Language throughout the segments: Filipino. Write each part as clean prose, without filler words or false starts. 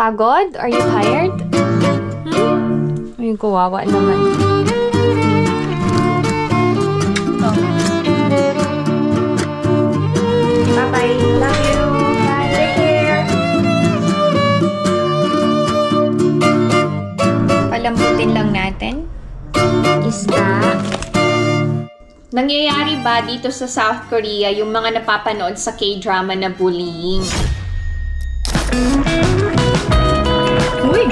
Pagod? Are you tired? Ay, kawawa naman. Bye-bye. Love you. Bye. Take care. Palambutin lang natin. Isda. Nangyayari ba dito sa South Korea yung mga napapanood sa K-drama na bullying? Uy!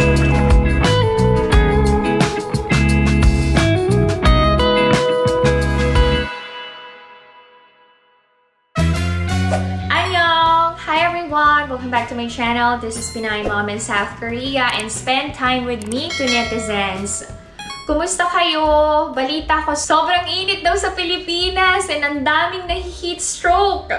Annyeong! Hi everyone! Welcome back to my channel. This is Pinay Mom in South Korea and spend time with me to netizens. Kumusta kayo? Balita ko, sobrang init daw sa Pilipinas and ang daming nahi-heat stroke.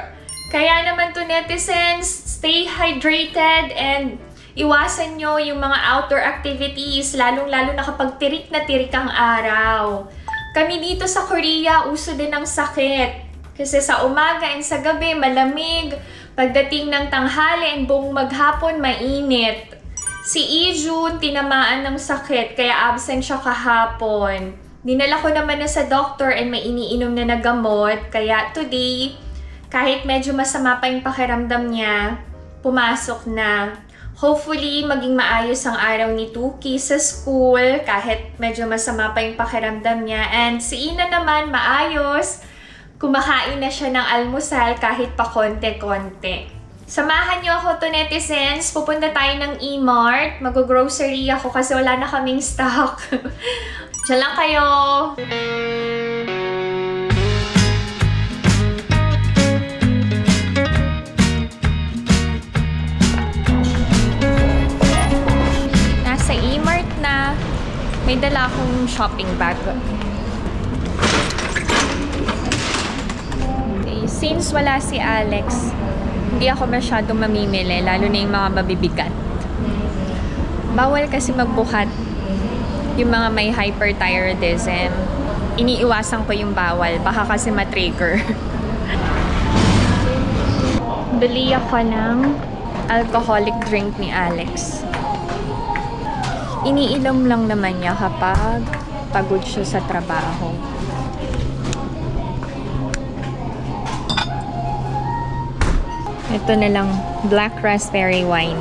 Kaya naman to netizens, stay hydrated and iwasan nyo yung mga outdoor activities, lalong-lalo na kapag tirik na tirik ang araw. Kami dito sa Korea, uso din ang sakit. Kasi sa umaga and sa gabi, malamig. Pagdating ng tanghali and buong maghapon, mainit. Si Ijun, tinamaan ng sakit, kaya absent siya kahapon. Dinala ko naman na sa doctor and may iniinom na na gamot. Kaya today, kahit medyo masama pa yung pakiramdam niya, pumasok na. Hopefully, maging maayos ang araw ni Tuki sa school, kahit medyo masama pa yung pakiramdam niya. And si Ina naman, maayos. Kumakain na siya ng almusal kahit pa konti-konti. Samahan niyo ako to netizens. Pupunta tayo ng E-Mart. Mag-grocery ako kasi wala na kaming stock. Diyan lang kayo. Nasa E-Mart na. May dala akong shopping bag. Okay. Since wala si Alex, hindi ako masyadong mamimili, lalo na yung mga mabibigat. Bawal kasi magbuhat yung mga may hyperthyroidism. Iniiwasan ko yung bawal, baka kasi matrigger. Bili ako ng alcoholic drink ni Alex. Iniinom lang naman niya kapag pagod siya sa trabaho. Ito na lang, black raspberry wine.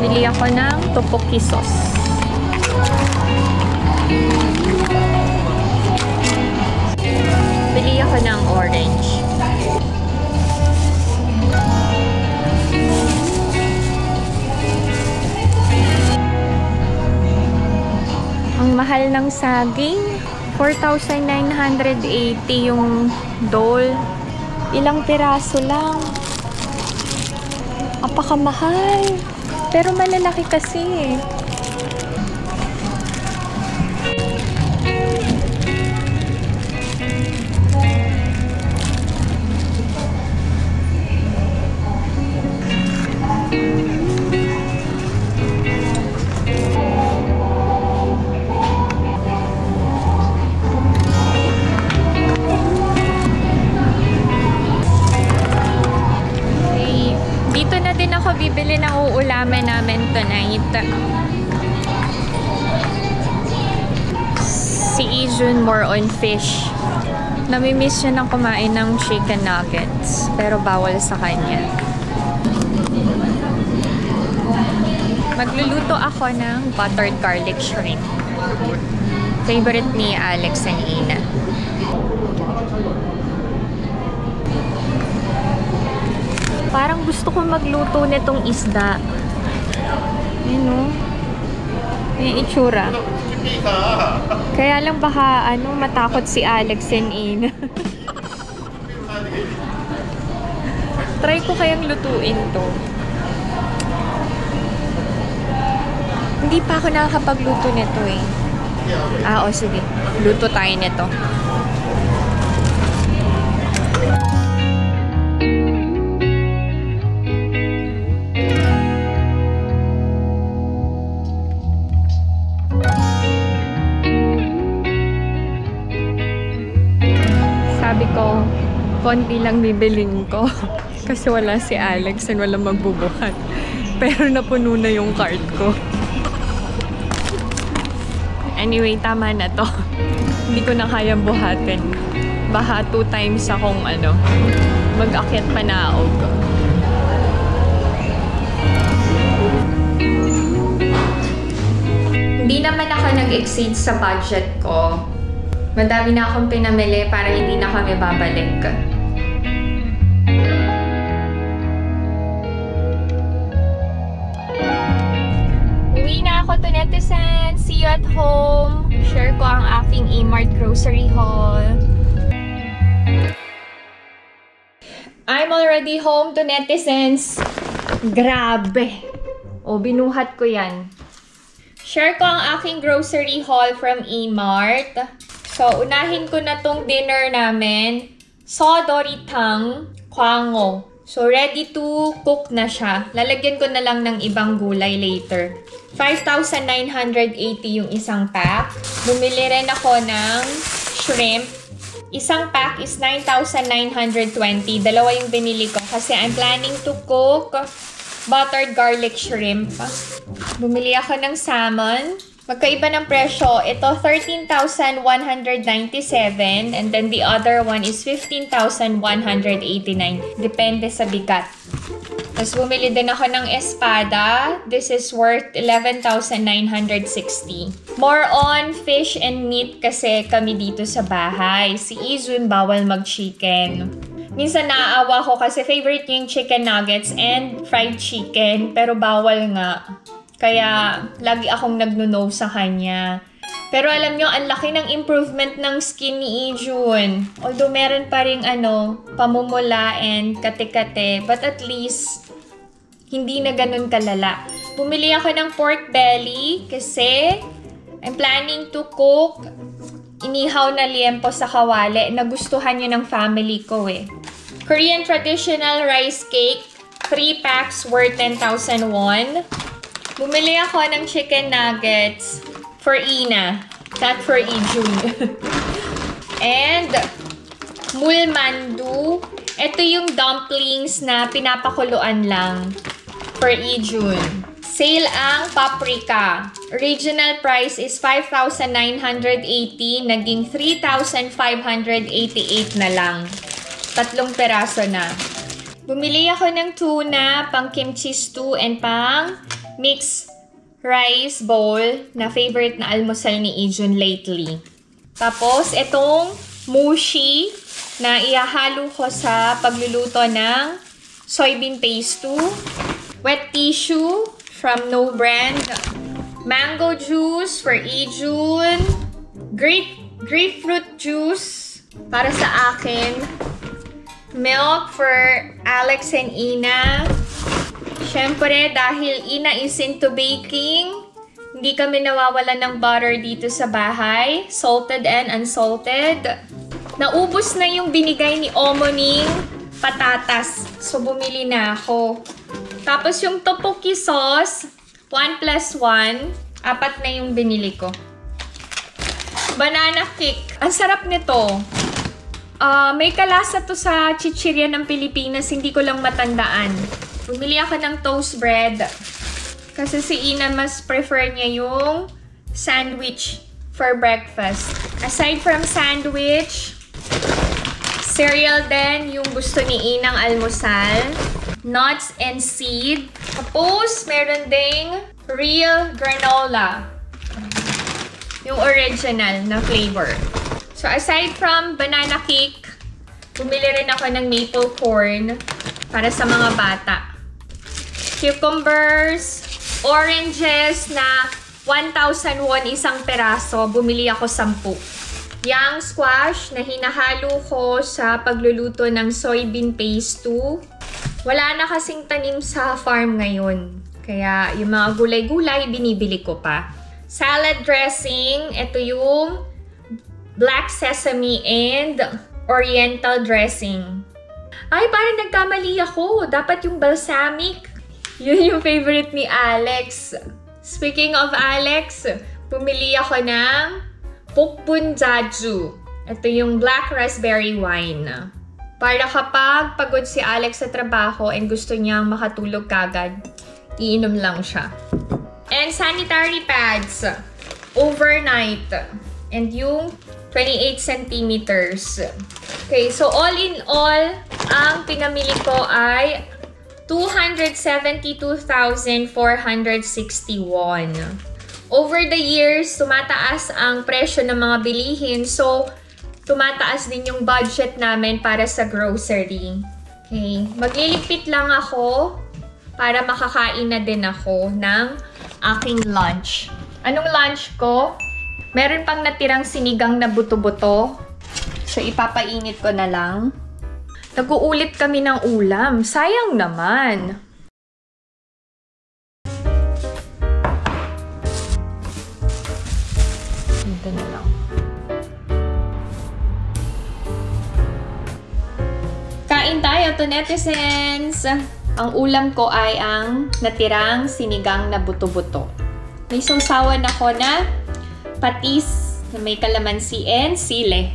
Bili ako ng tteokbokki sauce. Bili ako ng orange. Ang mahal ng saging. 4,980 yung dole. Ilang piraso lang. Apakamahal. Pero malalaki kasi eh. Dito na din ako bibili ng uulamin namin tonight. Si Ijun more on fish. Namimiss siya ng kumain ng chicken nuggets. Pero bawal sa kanya. Magluluto ako ng buttered garlic shrimp. Favorite ni Alex and Ina. Parang gusto ko magluto nitong isda. Ayan o. May itsura. Kaya lang baka matakot si Alex and Ina. Try ko kayang lutuin to. Hindi pa ako nakakapagluto nito eh. Ah, o sige. Luto tayo nito. Sabi ko, konti lang bibilin ko. Kasi wala si Alex and walang magbubuhat. Pero napuno na yung cart ko. Anyway, tama na to. Hindi ko na kayang buhatin. Baka 2 times akong mag-akyat panaog. Hindi naman ako nag-exceed sa budget ko. Madami na akong pinamili para hindi na kami babalik. Uwi na ako to netizens. See you at home. Share ko ang aking E-Mart grocery haul. I'm already home to netizens. Grabe. O, binuhat ko yan. Share ko ang aking grocery haul from E-Mart. So, unahin ko na tong dinner namin. Sodoritang kwango. So, ready to cook na siya. Lalagyan ko na lang ng ibang gulay later. 5,980 yung isang pack. Bumili rin ako ng shrimp. Isang pack is 9,920. Dalawa yung binili ko kasi I'm planning to cook buttered garlic shrimp. Bumili ako ng salmon. Magkaiba ng presyo. Ito, 13,197 and then the other one is 15,189. Depende sa bigat. Tapos bumili din ako ng espada. This is worth 11,960. More on fish and meat kasi kami dito sa bahay. Si Izun bawal mag-chicken. Minsan naaawa ko kasi favorite niya yung chicken nuggets and fried chicken pero bawal nga. Kaya, lagi akong nagno-no sa kanya. Pero alam nyo, ang laki ng improvement ng skin ni Ijun. Although, meron pa ring pamumula and kate-kate. But at least, hindi na ganun kalala. Bumili ako ng pork belly kasi I'm planning to cook inihaw na liempo sa kawali. Nagustuhan yun ng family ko eh. Korean traditional rice cake. 3 packs worth 10,000 won. Bumili ako ng chicken nuggets for Ina, not for Ijun. And mulmandu. Ito yung dumplings na pinapakuluan lang for Ijun. Sale ang paprika. Original price is 5,980. Naging 3,588 na lang. 3 peraso na. Bumili ako ng tuna, pang kimchi stew, and pang mixed rice bowl na favorite na almusal ni Ijun lately. Tapos, itong mushi na ihahalo ko sa pagluluto ng soybean paste stew. Wet tissue from No Brand. Mango juice for Ijun. Grapefruit juice para sa akin. Milk for Alex and Ina. Siyempre, dahil Ina is into baking, hindi kami nawawalan ng butter dito sa bahay. Salted and unsalted. Naubos na yung binigay ni Omoning patatas. So, bumili na ako. Tapos yung tteokbokki sauce, 1+1. 4 na yung binili ko. Banana cake. Ang sarap nito. May kalasa to sa chichirya ng Pilipinas. Hindi ko lang matandaan. Bumili ako ng toast bread. Kasi si Ina mas prefer niya yung sandwich for breakfast. Aside from sandwich, cereal din yung gusto ni Inang almusal. Nuts and seed. Tapos, meron ding real granola. Yung original na flavor. So, aside from banana cake, bumili rin ako ng maple corn para sa mga bata. Cucumbers, oranges na 1,000 won isang peraso. Bumili ako 10. Yang squash na hinahalo ko sa pagluluto ng soybean paste stew. Wala na kasing tanim sa farm ngayon. Kaya yung mga gulay-gulay, binibili ko pa. salad dressing. Ito yung black sesame and oriental dressing. Ay, parang nagkamali ako. Dapat yung balsamic. Yun yung favorite ni Alex. Speaking of Alex, pumili ako ng Pukbun Jaju. Ito yung black raspberry wine. Para kapag pagod si Alex sa trabaho and gusto niyang makatulog kagad, iinom lang siya. And sanitary pads, overnight. And yung 28 centimeters. Okay, so all in all, ang pinamili ko ay 272,461. Over the years, tumataas ang presyo ng mga bilihin. So, tumataas din yung budget namin para sa grocery. Okay. Magliligpit lang ako para makakain na din ako ng aking lunch. Anong lunch ko? Meron pang natirang sinigang na buto-buto. So, ipapainit ko na lang. Nag-uulit kami ng ulam. Sayang naman. Ito na lang. Kain tayo to netizens! Ang ulam ko ay ang natirang sinigang na buto-buto. May sausawan ako na patis na may kalamansi and sile.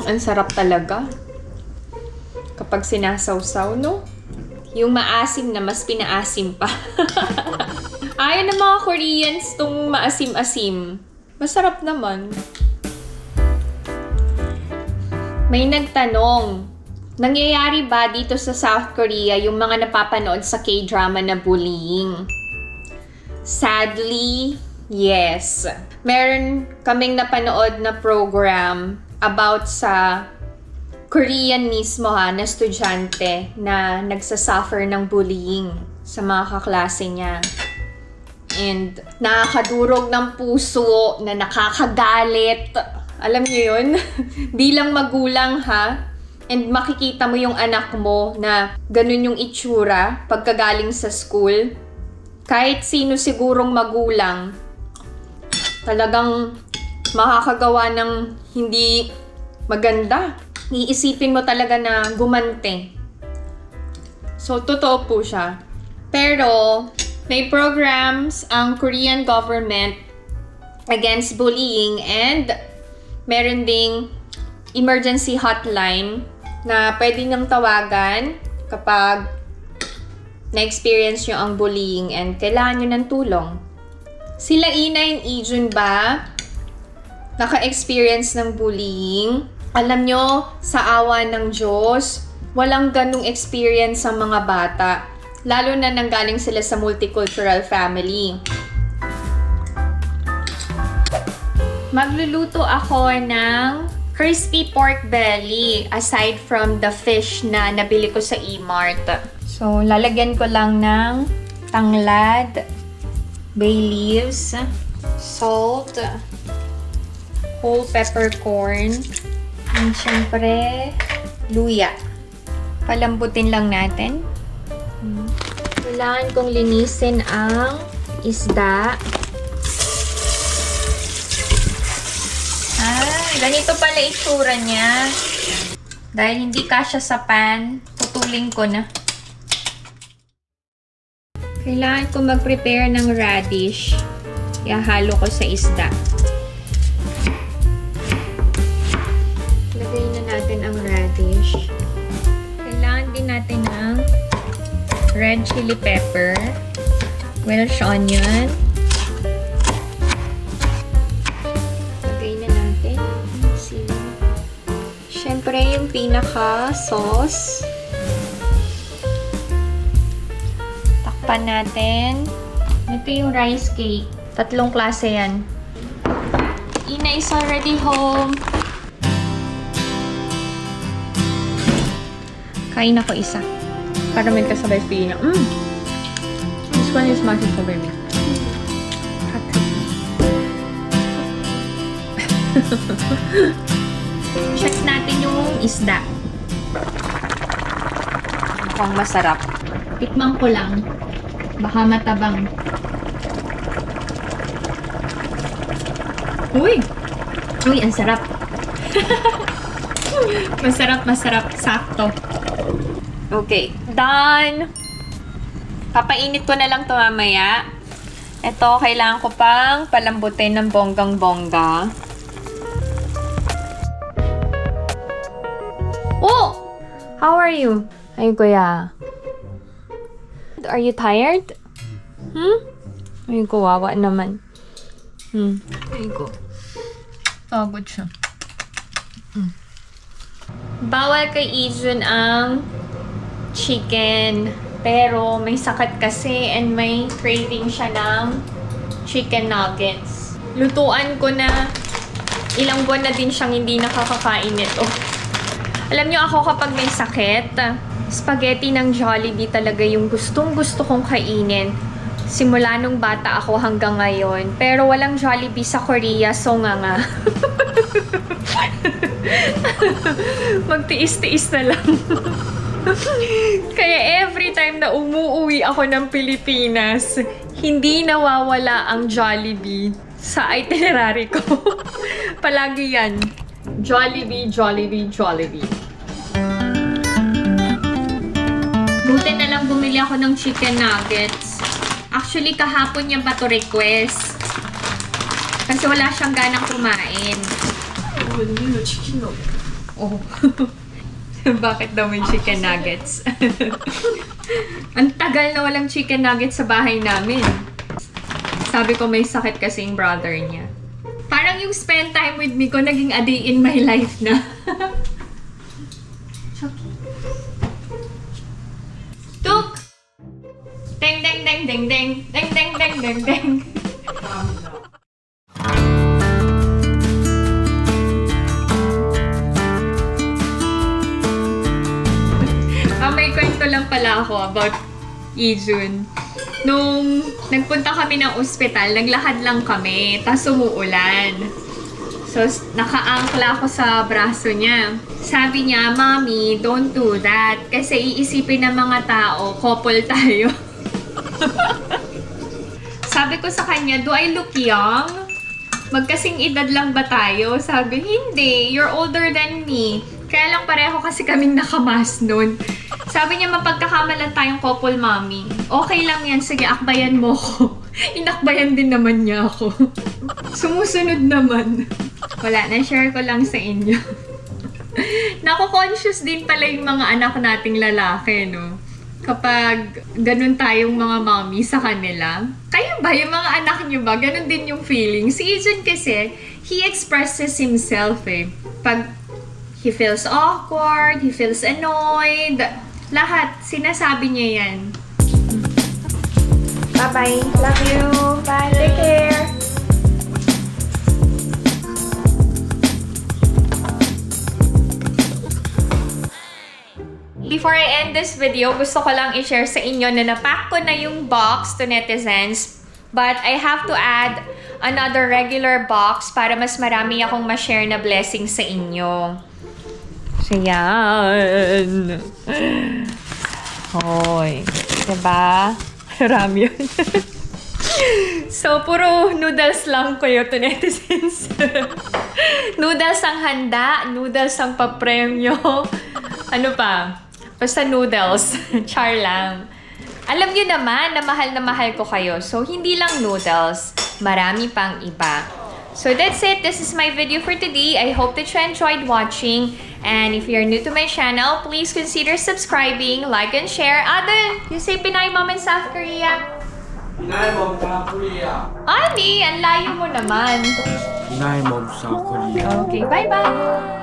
Ang sarap talaga. Kapag sinasawsaw, no? Yung maasim na mas pinaasim pa. Ayaw ng mga Koreans tong maasim-asim. Masarap naman. May nagtanong, nangyayari ba dito sa South Korea yung mga napapanood sa K-drama na bullying? Sadly, yes. Meron kaming napanood na program about sa Korean mismo na estudyante na nagsasuffer ng bullying sa mga kaklase niya. And nakakadurog ng puso, na nakakagalit. Alam niyo yun? Bilang magulang and makikita mo yung anak mo na ganun yung itsura pagkagaling sa school. Kahit sino sigurong magulang, talagang makakagawa ng hindi maganda. Iisipin mo talaga na gumante. So, totoo po siya. Pero, may programs ang Korean government against bullying and meron ding emergency hotline na pwede niyang tawagan kapag na-experience nyo ang bullying and kailangan nyo ng tulong. Sila Ina and Ijun ba naka-experience ng bullying? Alam nyo, sa awa ng Diyos, walang ganung experience sa mga bata. Lalo na nanggaling sila sa multicultural family. Magluluto ako ng crispy pork belly aside from the fish na nabili ko sa E-Mart. So, lalagyan ko lang ng tanglad, bay leaves, salt, whole peppercorn, and syempre, luya. Palambutin lang natin. Kailangan kong linisin ang isda. Ganito pala itsura niya. Dahil hindi kasya sa pan, putulin ko na. Kailangan ko mag-prepare ng radish. Ihahalo ko sa isda. Lagay na natin ang radish. Kailangan din natin ng red chili pepper, Welsh onion, syempre yung pinaka-sauce. Takpan natin. Ito yung rice cake. 3 klase yan. Ina is already home. Kain ako isa. Para may kasabay Pina. This one is massive for baby. Check natin yung isda. Mukhang masarap. Tikman ko lang. Baka matabang. Uy! Uy, ang sarap. Masarap, masarap. Sakto. Okay, done. Papainit ko na lang ito mamaya. Ito, kailangan ko pang palambutin ng bonggang-bongga. Oh! How are you? Ay, kuya. Are you tired? Ay, kawawa naman. Ay, ko. Pagod siya. Bawal kay Ijun ang chicken. Pero may sakit kasi and may craving siya ng chicken nuggets. Lutuan ko na ilang buwan na din siyang hindi nakakakain nito. Alam niyo ako kapag may sakit, spaghetti ng Jollibee talaga yung gustong-gusto kong kainin. Simula nung bata ako hanggang ngayon. Pero walang Jollibee sa Korea, so nga. Magtiis-tiis na lang. Kaya every time na umuuwi ako ng Pilipinas, hindi nawawala ang Jollibee sa itinerary ko. Palagi yan. Jollibee, Jollibee, Jollibee. Buti na lang bumili ako ng chicken nuggets. Actually, kahapon niya pa to request. Kasi wala siyang ganang kumain. Oh. Bakit daw may chicken nuggets? Ang tagal na walang chicken nuggets sa bahay namin. Sabi ko may sakit kasi yung brother niya. Parang yung spend time with me ko naging a day in my life na. Tuk! Deng deng deng deng deng deng deng deng deng deng. May kwento lang pala ako about Ijun. Nung nagpunta kami ng ospital, naglakad lang kami, tas umuulan. So, naka-angkla ako sa braso niya. Sabi niya, "Mommy, don't do that. Kasi iisipin ng mga tao, couple tayo." Sabi ko sa kanya, "Do I look young? Magkasing edad lang ba tayo?" Sabi, "Hindi. You're older than me." Kaya lang pareho kasi kaming nakamas nun. Sabi niya, mapagkakamalan tayong couple, mommy. Okay lang yan. Sige, akbayan mo ko. Inakbayan din naman niya ako. Sumusunod naman. Wala, na-share ko lang sa inyo. Nako-conscious din pala yung mga anak nating lalaki, no? Kapag ganun tayong mga mommy sa kanila. Kayo ba? Yung mga anak niyo ba? Ganun din yung feeling. Si Ijun kasi, he expresses himself eh. Pag he feels awkward, he feels annoyed. Lahat, sinasabi niya yan. Bye-bye. Love you. Bye. Take care. Before I end this video, gusto ko lang i-share sa inyo na napack ko na yung box to netizens. But I have to add another regular box para mas marami akong ma-share na blessing sa inyo. So, yan. Hoy. Diba? Marami yun. So, puro noodles lang kayo to netizens. Noodles ang handa, noodles ang papremyo. Ano pa? Basta noodles. Char lang. Alam nyo naman na mahal ko kayo. So, hindi lang noodles. Marami pang iba. So, that's it. This is my video for today. I hope that you enjoyed watching. And if you're new to my channel, please consider subscribing, like, and share. Aden, you say Pinay Mom in South Korea. Pinay Mom South Korea. Ani, ang layo mo naman. Pinay Mom South Korea. Okay, bye-bye.